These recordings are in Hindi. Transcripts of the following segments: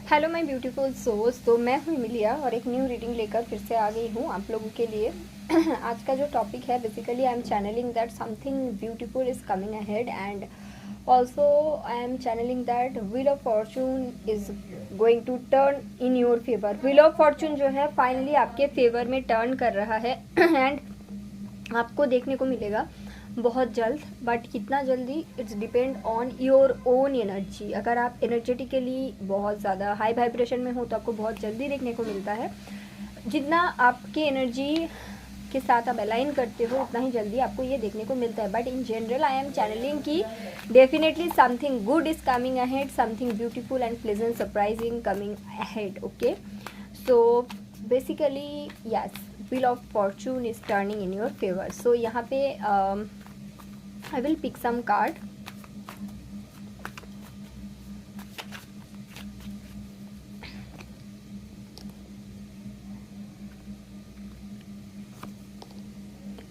Hello my beautiful souls. तो मैं हूँ मिलिया और एक न्यू रीडिंग लेकर फिर से आ गई हूँ आप लोगों के लिए। आज का जो टॉपिक है, basically I am channelling that something beautiful is coming ahead and also I am channelling that wheel of fortune is going to turn in your favour. Wheel of fortune जो है फाइनली आपके फेवर में टर्न कर रहा है एंड आपको देखने को मिलेगा बहुत जल्द। बट कितना जल्दी it's depend on your own energy. अगर आप एनर्जेटिकली बहुत ज़्यादा हाई वाइब्रेशन में हो तो आपको बहुत जल्दी देखने को मिलता है। जितना आपके एनर्जी के साथ आप अलाइन करते हो उतना ही जल्दी आपको ये देखने को मिलता है। But in general I am channeling की definitely something good is coming ahead, something beautiful and pleasant surprising coming ahead. Okay, so basically yes, wheel of fortune is turning in your favor. So यहाँ पे I will pick some card.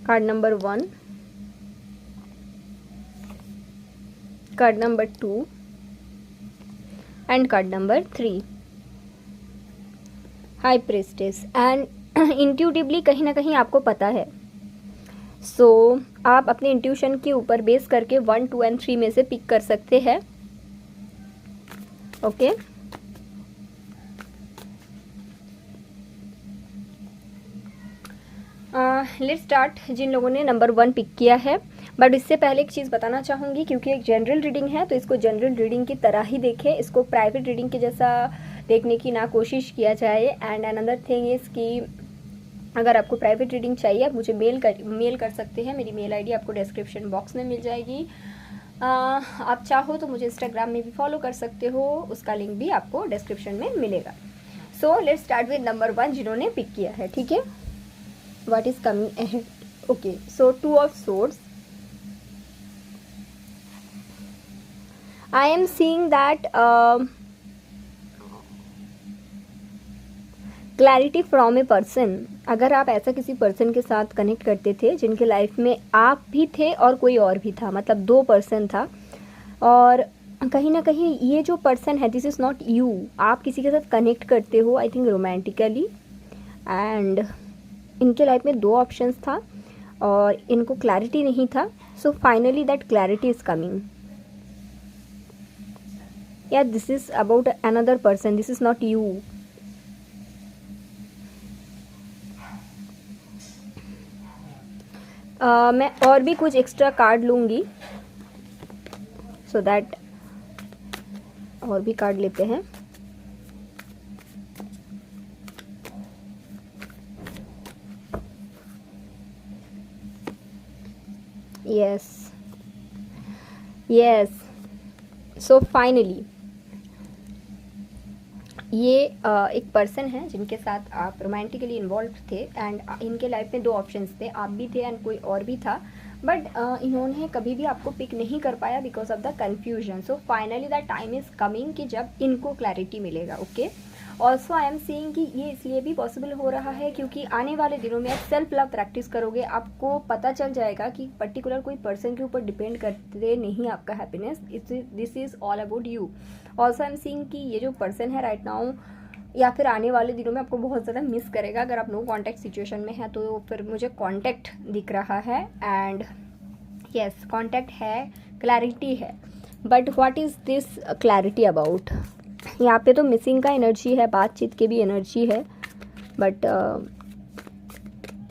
Card number 1, card number 2 and card number 3. High Priestess and intuitively कहीं ना कहीं आपको पता है। सो आप अपने इंट्यूशन के ऊपर बेस करके 1, 2 and 3 में से पिक कर सकते हैं। Okay, let's start. जिन लोगों ने नंबर 1 पिक किया है, बट इससे पहले एक चीज़ बताना चाहूँगी, क्योंकि एक जनरल रीडिंग है तो इसको जनरल रीडिंग की तरह ही देखें, इसको प्राइवेट रीडिंग के जैसा देखने की ना कोशिश किया जाए। एंड अनदर थिंग इज़ कि अगर आपको प्राइवेट रीडिंग चाहिए आप मुझे मेल कर सकते हैं। मेरी मेल आईडी आपको डिस्क्रिप्शन बॉक्स में मिल जाएगी। आप चाहो तो मुझे इंस्टाग्राम में भी फॉलो कर सकते हो, उसका लिंक भी आपको डिस्क्रिप्शन में मिलेगा। So let's start with number 1 जिन्होंने पिक किया है। ठीक है, what is coming ahead. Okay, so 2 of swords. I am seeing that clarity from a person. अगर आप ऐसा किसी पर्सन के साथ कनेक्ट करते थे जिनके लाइफ में आप भी थे और कोई और भी था, मतलब 2 पर्सन था, और कहीं ना कहीं ये जो पर्सन है दिस इज़ नॉट यू। आप किसी के साथ कनेक्ट करते हो आई थिंक रोमांटिकली, एंड इनके लाइफ में 2 ऑप्शंस था और इनको क्लैरिटी नहीं था। So finally that clarity is coming. Yeah this is about another person, this is not you. मैं और भी कुछ एक्स्ट्रा कार्ड लूँगी सो दैट, और भी कार्ड लेते हैं। यस यस, सो फाइनली ये एक पर्सन है जिनके साथ आप रोमांटिकली इन्वॉल्व थे एंड इनके लाइफ में 2 ऑप्शंस थे, आप भी थे एंड कोई और भी था। बट इन्होंने कभी भी आपको पिक नहीं कर पाया because of the confusion. So finally the time is coming कि जब इनको क्लैरिटी मिलेगा। Okay, also I am seeing कि ये इसलिए भी पॉसिबल हो रहा है क्योंकि आने वाले दिनों में आप सेल्फ लव प्रैक्टिस करोगे, आपको पता चल जाएगा कि पर्टिकुलर कोई पर्सन के ऊपर डिपेंड करते नहीं आपका happiness, this is all about you. Also I am seeing कि ये जो पर्सन है राइट नाउ या फिर आने वाले दिनों में आपको बहुत ज़्यादा मिस करेगा। अगर आप नो कॉन्टैक्ट सिचुएशन में है तो फिर मुझे कॉन्टैक्ट दिख रहा है एंड यस कॉन्टैक्ट है, क्लैरिटी है। But what is this clarity about. यहाँ पे तो मिसिंग का एनर्जी है, बातचीत की भी एनर्जी है, but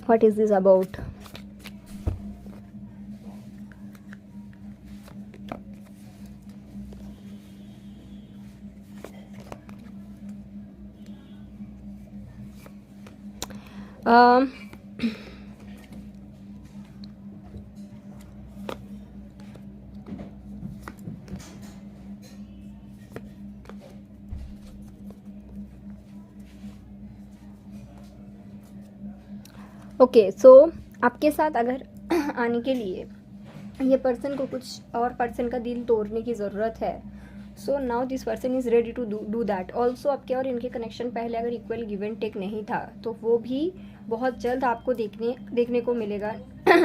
what is this about. Okay, so आपके साथ अगर आने के लिए ये पर्सन को कुछ और पर्सन का दिल तोड़ने की ज़रूरत है so now this person is ready to do that also. आपके और इनके कनेक्शन पहले अगर इक्वल गिव एंड टेक नहीं था तो वो भी बहुत जल्द आपको देखने को मिलेगा।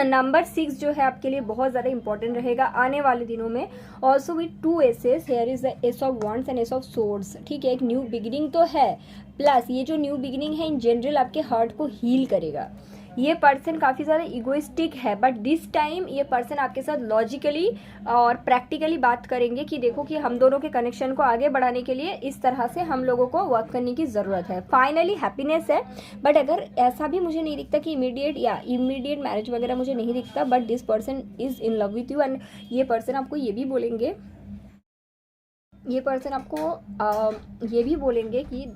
नंबर 6 जो है आपके लिए बहुत ज़्यादा इंपॉर्टेंट रहेगा आने वाले दिनों में। Also with 2 aces, here is the ace of wands and ace of swords. ठीक है, एक न्यू बिगिनिंग तो है, प्लस ये जो न्यू बिगिनिंग है इन जनरल आपके हार्ट को हील करेगा। ये पर्सन काफ़ी ज़्यादा इगोइस्टिक है, बट दिस टाइम ये पर्सन आपके साथ लॉजिकली और प्रैक्टिकली बात करेंगे कि देखो कि हम दोनों के कनेक्शन को आगे बढ़ाने के लिए इस तरह से हम लोगों को वर्क करने की ज़रूरत है। फाइनली हैप्पीनेस है, बट अगर ऐसा भी मुझे नहीं दिखता कि इमीडिएट मैरिज वगैरह मुझे नहीं दिखता, but this person is in love with you. And ये पर्सन आपको ये भी बोलेंगे, ये पर्सन आपको ये भी बोलेंगे कि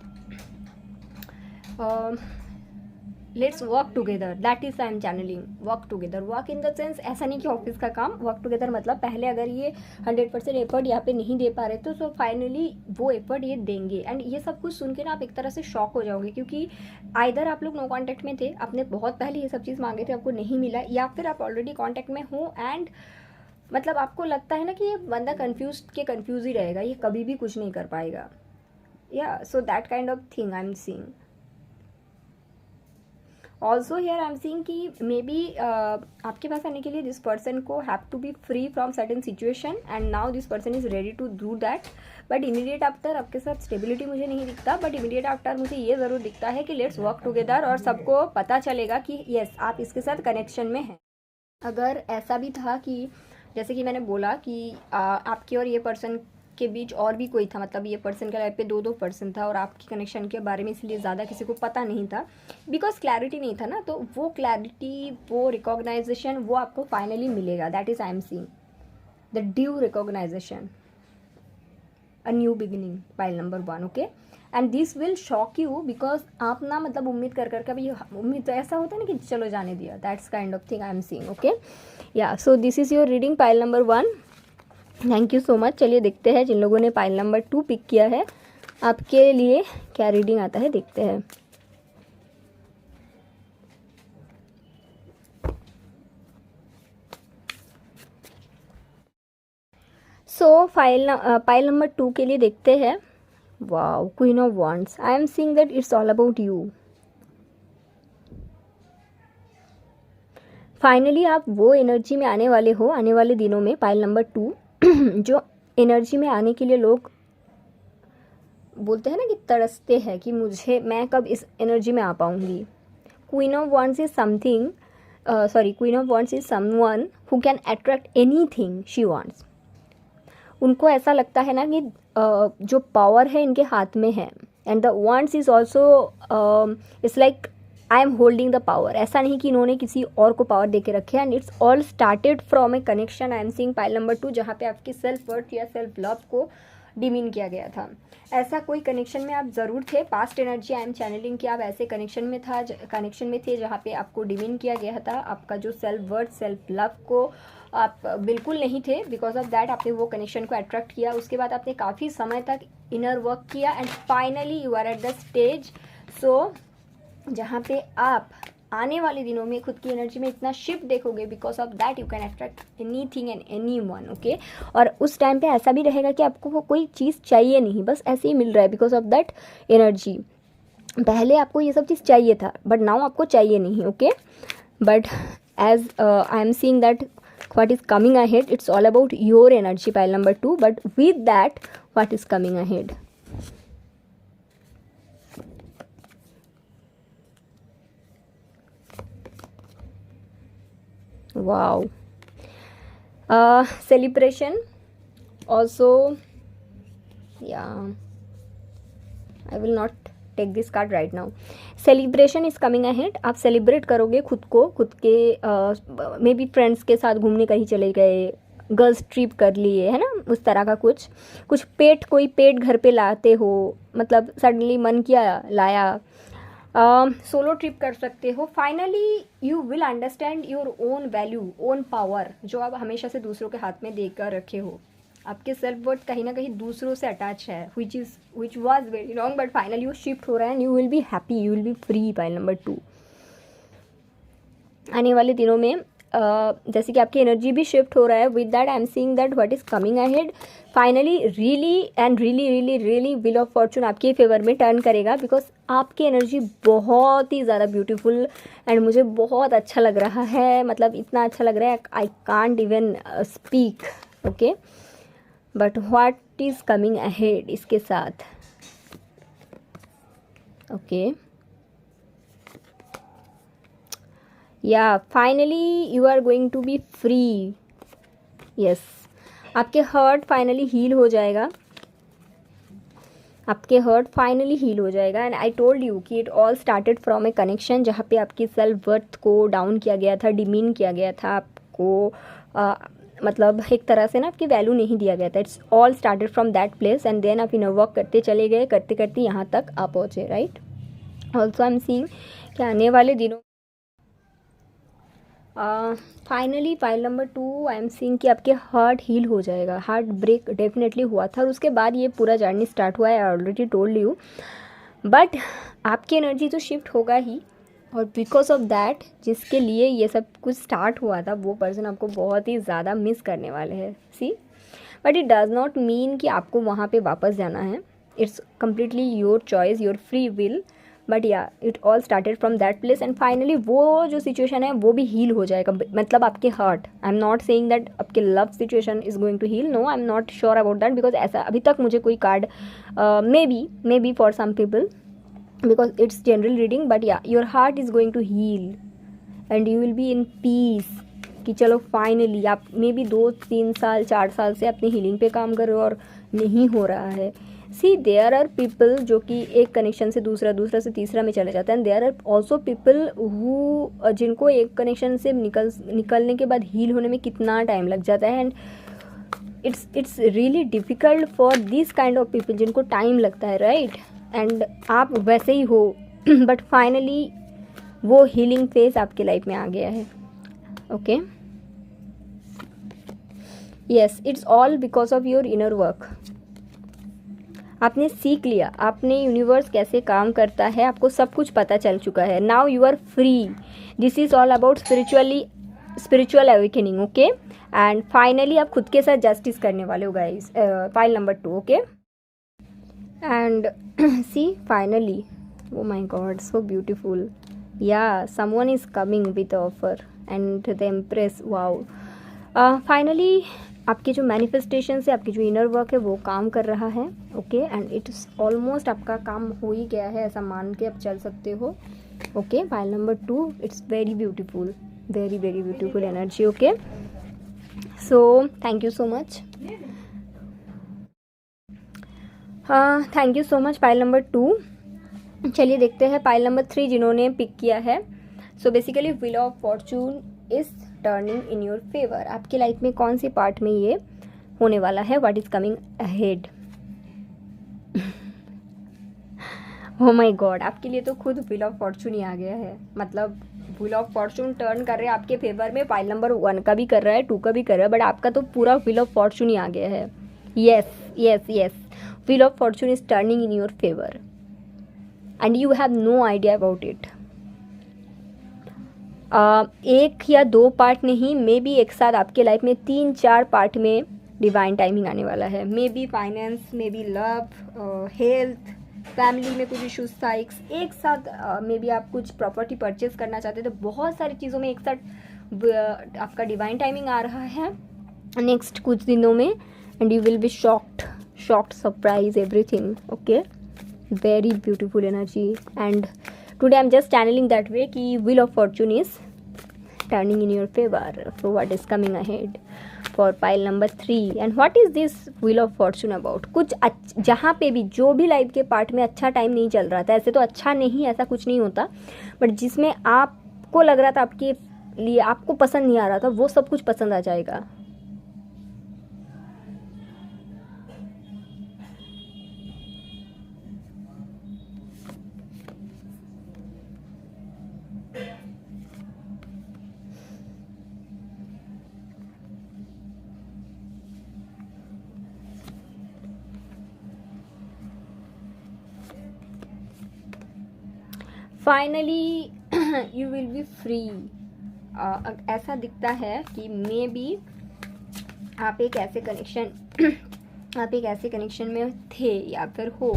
let's work together, that is I am channelling work together. Work in the sense ऐसा नहीं कि ऑफिस का काम, वर्क टुगेदर मतलब पहले अगर ये 100% एफर्ट यहाँ पे नहीं दे पा रहे तो सो फाइनली वो एफर्ट ये देंगे। एंड ये सब कुछ सुन के ना आप एक तरह से शॉक हो जाओगे, क्योंकि आइदर आप लोग नो कॉन्टैक्ट में थे, आपने बहुत पहले ये सब चीज़ मांगे थे, आपको नहीं मिला, या फिर आप ऑलरेडी कॉन्टैक्ट में हो एंड मतलब आपको लगता है ना कि ये बंदा कन्फ्यूज ही रहेगा, ये कभी भी कुछ नहीं कर पाएगा। या so that kind of thing I am seeing. Also here I am seeing कि मे बी आपके पास आने के लिए दिस पर्सन को have to be free from certain situation and now this person is ready to do that. But immediate after आपके साथ स्टेबिलिटी मुझे नहीं दिखता, बट इमीडिएट आफ्टर मुझे ये ज़रूर दिखता है कि लेट्स वर्क टुगेदर, और सबको पता चलेगा कि येस आप इसके साथ कनेक्शन में हैं। अगर ऐसा भी था कि जैसे कि मैंने बोला कि आपके और ये पर्सन के बीच और भी कोई था, मतलब ये पर्सन के लाइफ पे 2 पर्सन था और आपके कनेक्शन के बारे में इसलिए ज़्यादा किसी को पता नहीं था, बिकॉज क्लैरिटी नहीं था ना, तो वो क्लैरिटी, वो रिकॉग्नाइजेशन वो आपको फाइनली मिलेगा। That is I am seeing the due recognization, a new beginning, pile number 1। Okay, and this will shock you, because आप ना मतलब उम्मीद कर भी, उम्मीद तो ऐसा होता है ना कि चलो जाने दिया, that's kind of thing I am seeing. Okay, yeah so this is your reading pile number 1। Thank you so much. चलिए देखते हैं जिन लोगों ने पाइल नंबर 2 पिक किया है आपके लिए क्या रीडिंग आता है, देखते हैं। सो पाइल नंबर 2 के लिए देखते हैं। Wow, queen of wands. I am seeing that it's all about you. Finally आप वो एनर्जी में आने वाले हो आने वाले दिनों में, पाइल नंबर 2 जो एनर्जी में आने के लिए लोग बोलते हैं ना कि तरसते हैं कि मैं कब इस एनर्जी में आ पाऊंगी। Queen of wands is queen of wands is someone who can attract anything she wants. उनको ऐसा लगता है ना कि जो पावर है इनके हाथ में है, and the wands is also it's like I am holding the power. ऐसा नहीं कि इन्होंने किसी और को पावर दे के रखे, and it's all started from a connection. I am seeing pile number 2 जहाँ पे आपकी सेल्फ वर्थ या सेल्फ लव को डिमीन किया गया था। ऐसा कोई कनेक्शन में आप ज़रूर थे, past energy I am channelling कि आप ऐसे कनेक्शन में थे जहाँ पे आपको डिमीन किया गया था। आपका जो सेल्फ वर्थ, सेल्फ लव को आप बिल्कुल नहीं थे, बिकॉज ऑफ दैट आपने वो कनेक्शन को अट्रैक्ट किया। उसके बाद आपने काफ़ी समय तक इनर वर्क किया and finally you are at the stage so जहाँ पे आप आने वाले दिनों में खुद की एनर्जी में इतना शिफ्ट देखोगे, because of that you can attract anything and anyone. Okay, और उस टाइम पे ऐसा भी रहेगा कि आपको वो कोई चीज़ चाहिए नहीं, बस ऐसे ही मिल रहा है बिकॉज ऑफ दैट एनर्जी। पहले आपको ये सब चीज़ चाहिए था, बट नाउ आपको चाहिए नहीं। Okay, but as I am seeing that what is coming ahead, it's all about your energy, pile number 2, but with that what is coming ahead. Wow, celebration also, yeah, I will not take this card right now. Celebration is coming ahead. आप सेलिब्रेट करोगे खुद को, खुद के मे बी फ्रेंड्स के साथ घूमने कहीं चले गए, गर्ल्स ट्रिप कर लिए, है ना, उस तरह का कुछ कोई पेट घर पे लाते हो, मतलब सडनली मन किया लाया। सोलो ट्रिप कर सकते हो। Finally you will understand your own value, own power, जो आप हमेशा से दूसरों के हाथ में देकर रखे हो। आपके सेल्फ वर्थ कहीं ना कहीं दूसरों से अटैच है, which was very long, but finally वो शिफ्ट हो रहा है and you will be happy, you will B free. Pile number 2 आने वाले दिनों में जैसे कि आपकी एनर्जी भी शिफ्ट हो रहा है, with that I am seeing that what is coming ahead finally really and really really really wheel of Fortune आपके फेवर में टर्न करेगा, बिकॉज आपकी एनर्जी बहुत ही ज़्यादा ब्यूटीफुल एंड मुझे बहुत अच्छा लग रहा है, मतलब इतना अच्छा लग रहा है I can't even speak. Okay, but what is coming ahead इसके साथ। ओके, या finally you are going to be free. Yes, आपके हर्ट फाइनली हील हो जाएगा, आपके हर्ट फाइनली हील हो जाएगा। एंड आई टोल्ड यू कि it all started from a connection जहाँ पे आपकी सेल्फ वर्थ को डाउन किया गया था, डिमीन किया गया था, आपको मतलब एक तरह से ना आपकी वैल्यू नहीं दिया गया था। It's all started from that place and then आप इनर वर्क करते चले गए, करते करते यहाँ तक आप पहुँचे, right. Also I am seeing कि आने वाले दिनों finally file number 2 I am seeing कि आपके हार्ट हील हो जाएगा। हार्ट ब्रेक डेफिनेटली हुआ था और उसके बाद ये पूरा जर्नी स्टार्ट हुआ है, I already told you. But आपकी एनर्जी तो शिफ्ट होगा ही, और बिकॉज ऑफ दैट जिसके लिए ये सब कुछ स्टार्ट हुआ था वो पर्सन आपको बहुत ही ज़्यादा मिस करने वाले हैं। See, but it does not mean कि आपको वहाँ पे वापस जाना है। It's completely your choice, your free will, but yeah it all started from that place and finally वो जो सिचुएशन है वो भी हील हो जाएगा। मतलब आपके heart, I am not saying that आपके love situation is going to heal, no, I am not sure about that, because ऐसा अभी तक मुझे कोई card maybe for some people because it's general reading, but yeah your heart is going to heal and you will be in peace कि चलो फाइनली आप मे बी 2-3 साल 4 साल से अपनी हीलिंग पे काम कर रहे हो और नहीं हो रहा है। सी, देयर आर पीपल जो कि एक कनेक्शन से दूसरा, दूसरा से तीसरा में चले जाते हैं, there are also people who जिनको एक कनेक्शन से निकलने के बाद हील होने में कितना टाइम लग जाता है। And it's really difficult for this kind of people जिनको टाइम लगता है, राइट। एंड आप वैसे ही हो बट फाइनली वो हीलिंग फेज आपके लाइफ में आ गया है। Okay, yes, it's all because of your inner work. आपने सीख लिया, आपने यूनिवर्स कैसे काम करता है, आपको सब कुछ पता चल चुका है। Now you are free, this is all about spiritual awakening. Okay, and finally आप खुद के साथ जस्टिस करने वाले हो guys. File number 2, okay, and see finally, oh my god, so beautiful, yeah someone is coming with offer and the empress, wow. Finally आपकी जो मैनिफेस्टेशन है, आपकी जो इनर वर्क है वो काम कर रहा है। ओके, एंड इट्स ऑलमोस्ट आपका काम हो ही गया है, ऐसा मान के आप चल सकते हो। Okay, file number 2, it's very beautiful, very very beautiful energy. Okay, so thank you so much, thank you so much file number 2। चलिए देखते हैं फाइल नंबर 3 जिन्होंने पिक किया है। So basically wheel of fortune is turning in your favour. आपकी लाइफ में कौन सी पार्ट में ये होने वाला है, what is coming ahead. O my God, आपके लिए तो खुद व्हील ऑफ फॉर्चून ही आ गया है। मतलब व्हील ऑफ फॉर्चून टर्न कर रहे हैं आपके फेवर में, फाइल नंबर 1 का भी कर रहा है, 2 का भी कर रहा है, बट आपका तो पूरा व्हील ऑफ फॉर्चून ही आ गया है। Yes yes yes, wheel of fortune is turning in your favour and you have no idea about it. एक या 2 पार्ट नहीं, मे बी एक साथ आपके लाइफ में 3-4 पार्ट में डिवाइन टाइमिंग आने वाला है। May be finance, may be love, health, family में कुछ इशूज था, एक साथ मे बी आप कुछ प्रॉपर्टी परचेज करना चाहते थे, तो बहुत सारी चीज़ों में एक साथ आपका डिवाइन टाइमिंग आ रहा है नेक्स्ट कुछ दिनों में, and you will be shocked, surprise, everything. Okay, very beautiful energy and today I'm just channeling that way कि wheel of fortune is turning in your favor for what is coming ahead for pile number 3 and what is this wheel of fortune about। कुछ जहाँ पे भी जो भी लाइफ के पार्ट में अच्छा टाइम नहीं चल रहा था, ऐसे तो अच्छा नहीं, ऐसा कुछ नहीं होता, बट जिसमें आपको लग रहा था आपके लिए आपको पसंद नहीं आ रहा था, वो सब कुछ पसंद आ जाएगा। Finally you will be free, ऐसा दिखता है कि मे बी आप एक ऐसे कनेक्शन में थे या फिर हो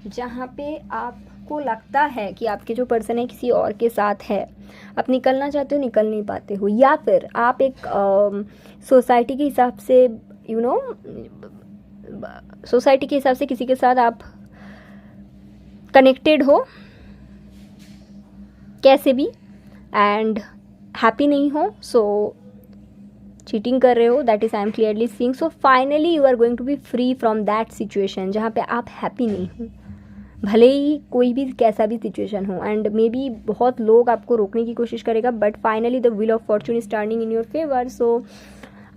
जहाँ पे आपको लगता है कि आपके जो पर्सन है किसी और के साथ है, आप निकलना चाहते हो, निकल नहीं पाते हो, या फिर आप एक सोसाइटी के हिसाब से सोसाइटी के हिसाब से किसी के साथ आप कनेक्टेड हो कैसे भी एंड हैप्पी नहीं हो, सो चीटिंग कर रहे हो, that is I am clearly seeing. So finally you are going to be free from that situation जहाँ पे आप हैप्पी नहीं हो, भले ही कोई भी कैसा भी सिचुएशन हो. एंड मे बी बहुत लोग आपको रोकने की कोशिश करेगा, but finally the wheel of fortune is turning in your favour. So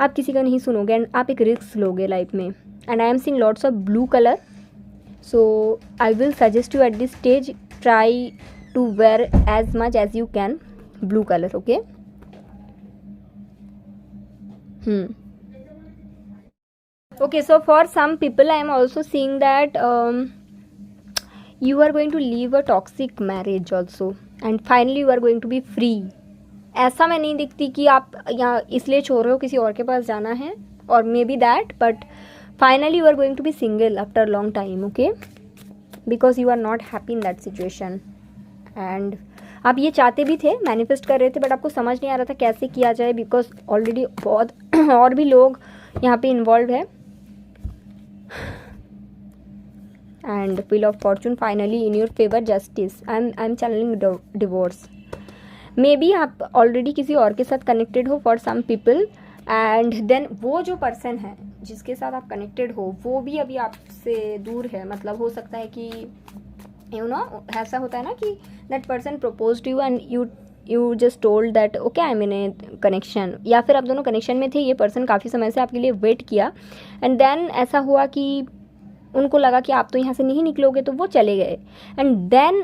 आप किसी का नहीं सुनोगे एंड आप एक रिस्क लोगे लाइफ में. And I am seeing lots of blue colour, so I will suggest you at this stage try to wear as much as you can blue color. Okay. Okay, so for some people I am also seeing that you are going to leave a toxic marriage also and finally you are going to be free. ऐसा मैं नहीं दिखती कि आप यहाँ इसलिए छोड़ रहे हो किसी और के पास जाना है, or maybe that, but finally you are going to be single after a long time. Okay, because you are not happy in that situation and आप ये चाहते भी थे, मैनिफेस्ट कर रहे थे, बट आपको समझ नहीं आ रहा था कैसे किया जाए, बिकॉज ऑलरेडी बहुत और भी लोग यहाँ पे इन्वॉल्व है. And wheel of fortune finally in your favour, justice. I am channelling divorce. May be आप ऑलरेडी किसी और के साथ कनेक्टेड हो for some people and then वो जो पर्सन है जिसके साथ आप कनेक्टेड हो वो भी अभी आपसे दूर है. मतलब हो सकता है कि ऐसा होता है ना कि that person proposed you and you just told that okay I mean A connection, या फिर आप दोनों कनेक्शन में थे, ये पर्सन काफ़ी समय से आपके लिए वेट किया एंड देन ऐसा हुआ कि उनको लगा कि आप तो यहाँ से नहीं निकलोगे तो वो चले गए. एंड देन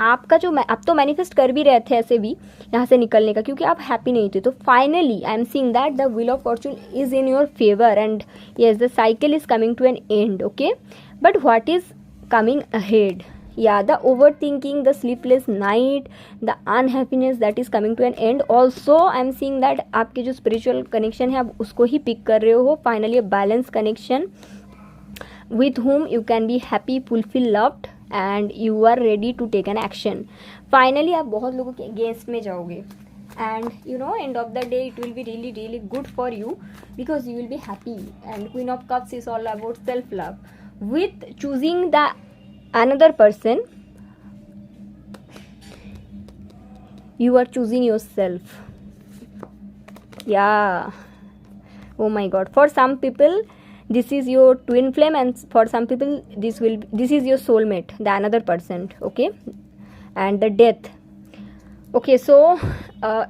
आपका जो आप तो मैनिफेस्ट कर भी रहे थे ऐसे भी यहाँ से निकलने का, क्योंकि आप हैप्पी नहीं थे. तो finally I am seeing that the wheel of fortune is in your favour and yes the cycle is coming to an end. Okay, but what is coming ahead? Yeah, the overthinking, the sleepless night, the unhappiness that is coming to an end. Also I am seeing that आपके जो spiritual connection है आप उसको ही pick कर रहे हो. Finally a balanced connection with whom you can be happy, fulfill, loved and you are ready to take an action. Finally आप बहुत लोगों के against में जाओगे and end of the day it will be really really good for you because you will be happy. And Queen of Cups is all about self love with choosing the another person. You are choosing yourself. Yeah, oh my god, for some people this is your twin flame and for some people this is your soulmate, the another person. Okay, and the death. Okay, so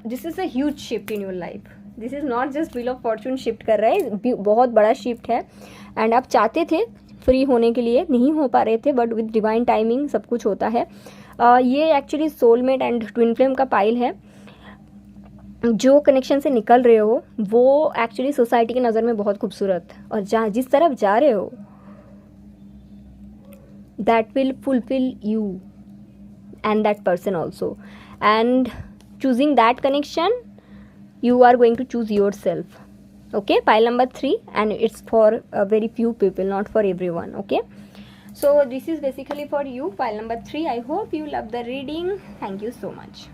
this is a huge shift in your life. This is not just wheel of fortune shift कर रहा है, बहुत बड़ा shift है. and आप चाहते थे फ्री होने के लिए, नहीं हो पा रहे थे, बट विद डिवाइन टाइमिंग सब कुछ होता है. ये actually soulmate and twin flame का पाइल है. जो कनेक्शन से निकल रहे हो वो एक्चुअली सोसाइटी की नज़र में बहुत खूबसूरत, और जहाँ जिस तरफ जा रहे हो that will fulfil you and that person also. And choosing that connection you are going to choose yourself. Okay, pile number 3 and it's for very few people, not for everyone. Okay, so this is basically for you, pile number 3. I hope you love the reading. Thank you so much.